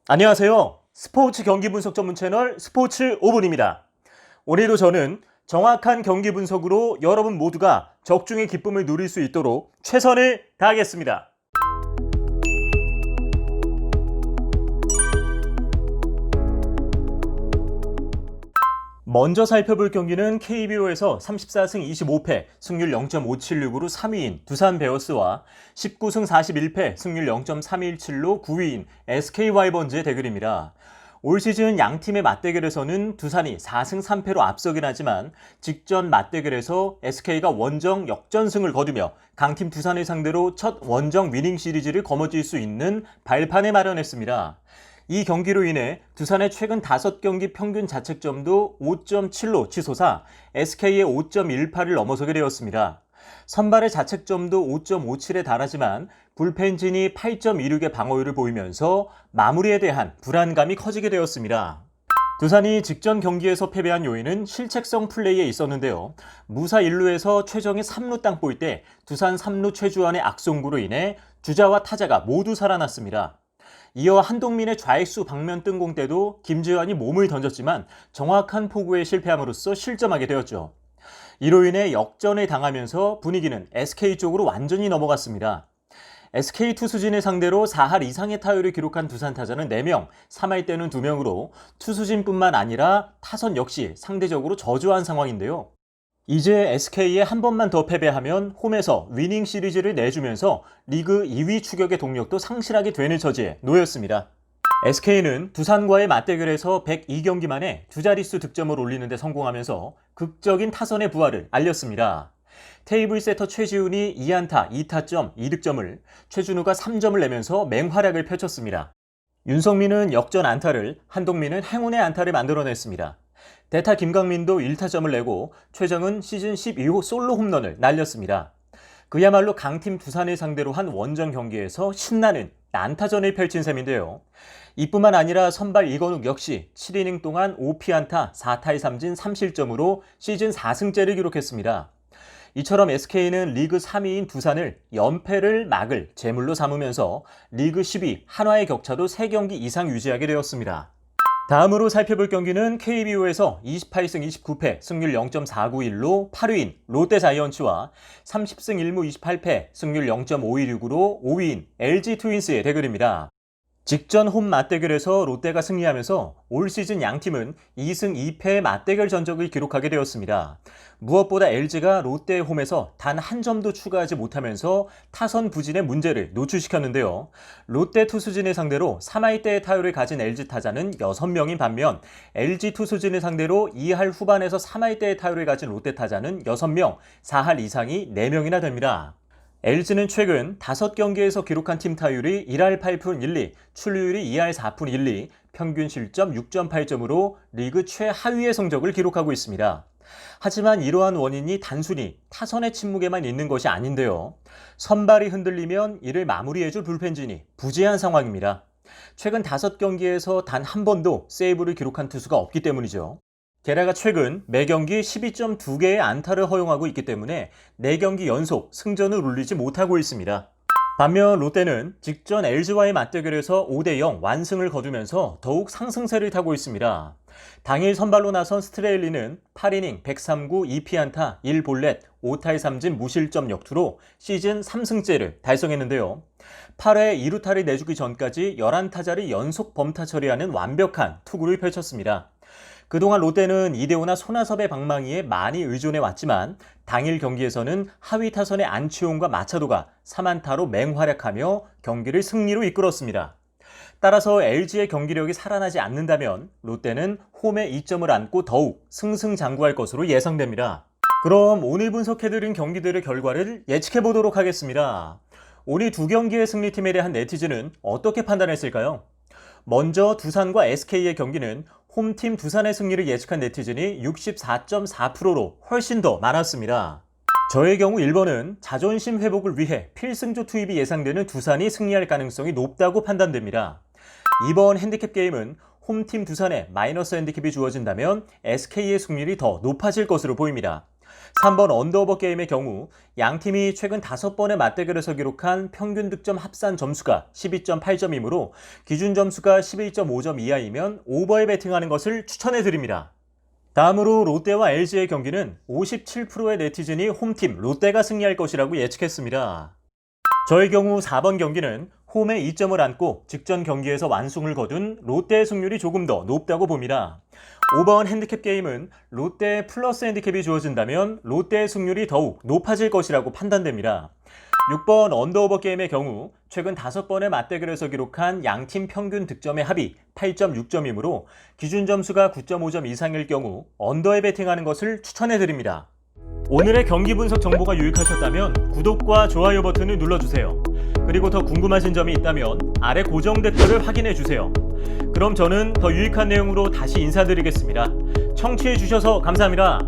안녕하세요. 스포츠 경기 분석 전문 채널 스포츠 5분입니다. 오늘도 저는 정확한 경기 분석으로 여러분 모두가 적중의 기쁨을 누릴 수 있도록 최선을 다하겠습니다. 먼저 살펴볼 경기는 KBO에서 34승 25패, 승률 0.576으로 3위인 두산 베어스와 19승 41패, 승률 0.317로 9위인 SK 와이번즈의 대결입니다. 올 시즌 양팀의 맞대결에서는 두산이 4승 3패로 앞서긴 하지만 직전 맞대결에서 SK가 원정 역전승을 거두며 강팀 두산을 상대로 첫 원정 위닝 시리즈를 거머쥘 수 있는 발판을 마련했습니다. 이 경기로 인해 두산의 최근 5경기 평균 자책점도 5.7로 치솟아 SK의 5.18을 넘어서게 되었습니다. 선발의 자책점도 5.57에 달하지만 불펜진이 8.26의 방어율을 보이면서 마무리에 대한 불안감이 커지게 되었습니다. 두산이 직전 경기에서 패배한 요인은 실책성 플레이에 있었는데요. 무사 1루에서 최정의 3루 땅볼 때 두산 3루 최주환의 악송구로 인해 주자와 타자가 모두 살아났습니다. 이어 한동민의 좌익수 방면 뜬공 때도 김재환이 몸을 던졌지만 정확한 포구에 실패함으로써 실점하게 되었죠. 이로 인해 역전을 당하면서 분위기는 SK 쪽으로 완전히 넘어갔습니다. SK 투수진을 상대로 4할 이상의 타율을 기록한 두산 타자는 4명, 3할 때는 2명으로 투수진뿐만 아니라 타선 역시 상대적으로 저조한 상황인데요. 이제 SK에 한 번만 더 패배하면 홈에서 위닝 시리즈를 내주면서 리그 2위 추격의 동력도 상실하게 되는 처지에 놓였습니다. SK는 두산과의 맞대결에서 102경기 만에 두 자릿수 득점을 올리는 데 성공하면서 극적인 타선의 부활을 알렸습니다. 테이블 세터 최지훈이 2안타 2타점 2득점을, 최준우가 3점을 내면서 맹활약을 펼쳤습니다. 윤성민은 역전 안타를, 한동민은 행운의 안타를 만들어냈습니다. 대타 김강민도 1타점을 내고 최정은 시즌 12호 솔로 홈런을 날렸습니다. 그야말로 강팀 두산을 상대로 한 원정 경기에서 신나는 난타전을 펼친 셈인데요. 이뿐만 아니라 선발 이건욱 역시 7이닝 동안 5피안타 4타의 3진 3실점으로 시즌 4승째를 기록했습니다. 이처럼 SK는 리그 3위인 두산을 연패를 막을 제물로 삼으면서 리그 10위 한화의 격차도 3경기 이상 유지하게 되었습니다. 다음으로 살펴볼 경기는 KBO에서 28승 29패, 승률 0.491로 8위인 롯데 자이언츠와 30승 1무 28패, 승률 0.516으로 5위인 LG 트윈스의 대결입니다. 직전 홈 맞대결에서 롯데가 승리하면서 올 시즌 양팀은 2승 2패의 맞대결 전적을 기록하게 되었습니다. 무엇보다 LG가 롯데의 홈에서 단 한 점도 추가하지 못하면서 타선 부진의 문제를 노출시켰는데요. 롯데 투수진을 상대로 3할대의 타율을 가진 LG 타자는 6명인 반면 LG 투수진을 상대로 2할 후반에서 3할대의 타율을 가진 롯데 타자는 6명, 4할 이상이 4명이나 됩니다. LG는 최근 5경기에서 기록한 팀 타율이 1할 8푼 1리, 출루율이 2할 4푼 1리, 평균 실점 6.8점으로 리그 최하위의 성적을 기록하고 있습니다. 하지만 이러한 원인이 단순히 타선의 침묵에만 있는 것이 아닌데요. 선발이 흔들리면 이를 마무리해줄 불펜진이 부재한 상황입니다. 최근 5경기에서 단 한 번도 세이브를 기록한 투수가 없기 때문이죠. 게다가 최근 매경기 12.2개의 안타를 허용하고 있기 때문에 4경기 연속 승전을 울리지 못하고 있습니다. 반면 롯데는 직전 LG와의 맞대결에서 5대0 완승을 거두면서 더욱 상승세를 타고 있습니다. 당일 선발로 나선 스트레일리는 8이닝 103구 2피안타 1볼넷 5타의 3진 무실점 역투로 시즌 3승째를 달성했는데요. 8회 2루타를 내주기 전까지 11타자를 연속 범타 처리하는 완벽한 투구를 펼쳤습니다. 그동안 롯데는 이대호나 손아섭의 방망이에 많이 의존해왔지만 당일 경기에서는 하위 타선의 안치홍과 마차도가 3안타로 맹활약하며 경기를 승리로 이끌었습니다. 따라서 LG의 경기력이 살아나지 않는다면 롯데는 홈에 2점을 안고 더욱 승승장구할 것으로 예상됩니다. 그럼 오늘 분석해드린 경기들의 결과를 예측해보도록 하겠습니다. 오늘 2경기의 승리팀에 대한 네티즌은 어떻게 판단했을까요? 먼저 두산과 SK의 경기는 홈팀 두산의 승리를 예측한 네티즌이 64.4%로 훨씬 더 많았습니다. 저의 경우 1번은 자존심 회복을 위해 필승조 투입이 예상되는 두산이 승리할 가능성이 높다고 판단됩니다. 2번 핸디캡 게임은 홈팀 두산에 마이너스 핸디캡이 주어진다면 SK의 승률이 더 높아질 것으로 보입니다. 3번 언더오버 게임의 경우 양팀이 최근 5번의 맞대결에서 기록한 평균 득점 합산 점수가 12.8점이므로 기준 점수가 11.5점 이하이면 오버에 베팅하는 것을 추천해 드립니다. 다음으로 롯데와 LG의 경기는 57%의 네티즌이 홈팀 롯데가 승리할 것이라고 예측했습니다. 저의 경우 4번 경기는 홈에 2점을 안고 직전 경기에서 완승을 거둔 롯데의 승률이 조금 더 높다고 봅니다. 5번 핸디캡 게임은 롯데에 플러스 핸디캡이 주어진다면 롯데의 승률이 더욱 높아질 것이라고 판단됩니다. 6번 언더오버 게임의 경우 최근 5번의 맞대결에서 기록한 양팀 평균 득점의 합이 8.6점이므로 기준 점수가 9.5점 이상일 경우 언더에 베팅하는 것을 추천해 드립니다. 오늘의 경기 분석 정보가 유익하셨다면 구독과 좋아요 버튼을 눌러주세요. 그리고 더 궁금하신 점이 있다면 아래 고정 댓글을 확인해 주세요. 그럼 저는 더 유익한 내용으로 다시 인사드리겠습니다. 청취해 주셔서 감사합니다.